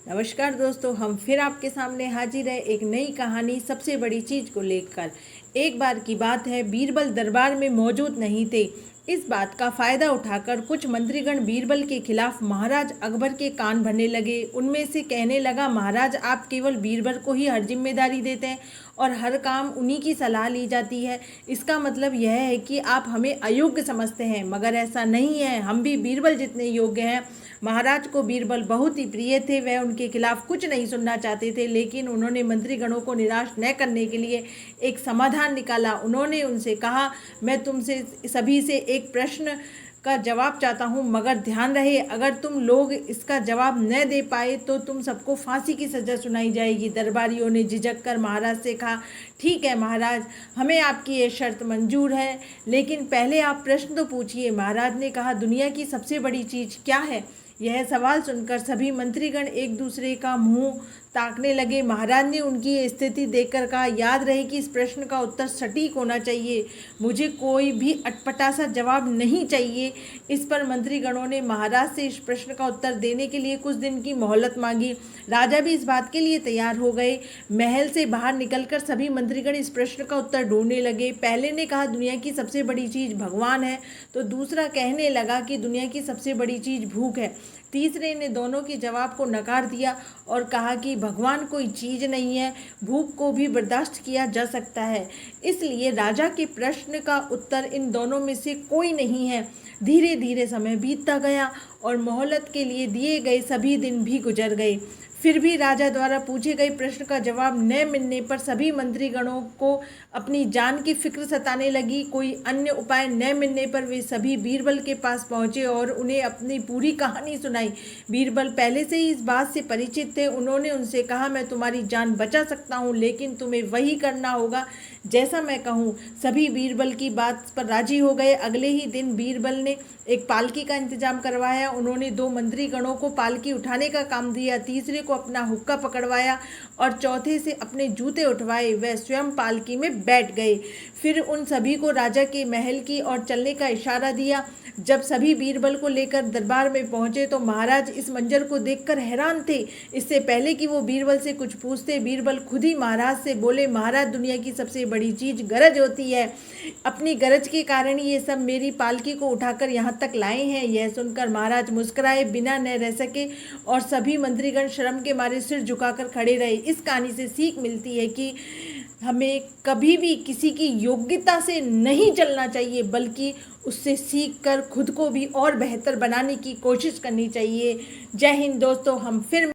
नमस्कार दोस्तों, हम फिर आपके सामने हाजिर है एक नई कहानी सबसे बड़ी चीज को लेकर। एक बार की बात है, बीरबल दरबार में मौजूद नहीं थे। इस बात का फायदा उठाकर कुछ मंत्रीगण बीरबल के खिलाफ महाराज अकबर के कान भरने लगे। उनमें से कहने लगा, महाराज आप केवल बीरबल को ही हर जिम्मेदारी देते हैं और हर काम उन्हीं की सलाह ली जाती है। इसका मतलब यह है कि आप हमें अयोग्य समझते हैं, मगर ऐसा नहीं है, हम भी बीरबल जितने योग्य हैं। महाराज को बीरबल बहुत ही प्रिय थे। वह उनके खिलाफ कुछ नहीं सुनना चाहते थे, लेकिन उन्होंने मंत्रीगणों को निराश न करने के लिए एक समाधान निकाला। उन्होंने उनसे कहा, मैं तुमसे सभी से एक प्रश्न का जवाब चाहता हूँ, मगर ध्यान रहे अगर तुम लोग इसका जवाब न दे पाए तो तुम सबको फांसी की सज़ा सुनाई जाएगी। दरबारियों ने झिझक कर महाराज से कहा, ठीक है महाराज, हमें आपकी ये शर्त मंजूर है, लेकिन पहले आप प्रश्न तो पूछिए। महाराज ने कहा, दुनिया की सबसे बड़ी चीज़ क्या है? यह सवाल सुनकर सभी मंत्रीगण एक दूसरे का मुंह ताकने लगे। महाराज ने उनकी स्थिति देखकर कहा, याद रहे कि इस प्रश्न का उत्तर सटीक होना चाहिए, मुझे कोई भी अटपटा सा जवाब नहीं चाहिए। इस पर मंत्रीगणों ने महाराज से इस प्रश्न का उत्तर देने के लिए कुछ दिन की मोहलत मांगी। राजा भी इस बात के लिए तैयार हो गए। महल से बाहर निकलकर सभी मंत्रीगण इस प्रश्न का उत्तर ढूंढने लगे। पहले ने कहा, दुनिया की सबसे बड़ी चीज़ भगवान है, तो दूसरा कहने लगा कि दुनिया की सबसे बड़ी चीज़ भूख है। तीसरे ने दोनों के जवाब को नकार दिया और कहा कि भगवान कोई चीज़ नहीं है, भूख को भी बर्दाश्त किया जा सकता है। इसलिए राजा के प्रश्न का उत्तर इन दोनों में से कोई नहीं है। धीरे धीरे समय बीतता गया और मोहलत के लिए दिए गए सभी दिन भी गुजर गए। फिर भी राजा द्वारा पूछे गए प्रश्न का जवाब न मिलने पर सभी मंत्रीगणों को अपनी जान की फिक्र सताने लगी। कोई अन्य उपाय न मिलने पर वे सभी बीरबल के पास पहुंचे और उन्हें अपनी पूरी कहानी सुनाई। बीरबल पहले से ही इस बात से परिचित थे। उन्होंने उनसे कहा, मैं तुम्हारी जान बचा सकता हूं, लेकिन तुम्हें वही करना होगा जैसा मैं कहूं। सभी बीरबल की बात पर राजी हो गए। अगले ही दिन बीरबल ने एक पालकी का इंतजाम करवाया। उन्होंने दो मंत्रीगणों को पालकी उठाने का काम दिया, तीसरे को अपना हुक्का पकड़वाया और चौथे से अपने जूते उठवाए। वह स्वयं पालकी में बैठ गए। फिर उन सभी को राजा के महल की ओर चलने का इशारा दिया। जब सभी बीरबल को लेकर दरबार में पहुंचे तो महाराज इस मंजर को देखकर हैरान थे। इससे पहले कि वो बीरबल से कुछ पूछते, बीरबल खुद ही महाराज से बोले, महाराज दुनिया की सबसे बड़ी चीज़ गरज होती है। अपनी गरज के कारण ये सब मेरी पालकी को उठाकर यहाँ तक लाए हैं। यह सुनकर महाराज मुस्कुराए बिना न रह सके और सभी मंत्रीगण शर्म के मारे सिर झुकाकर खड़े रहे। इस कहानी से सीख मिलती है कि हमें कभी भी किसी की योग्यता से नहीं चलना चाहिए, बल्कि उससे सीख कर खुद को भी और बेहतर बनाने की कोशिश करनी चाहिए। जय हिंद दोस्तों, हम फिर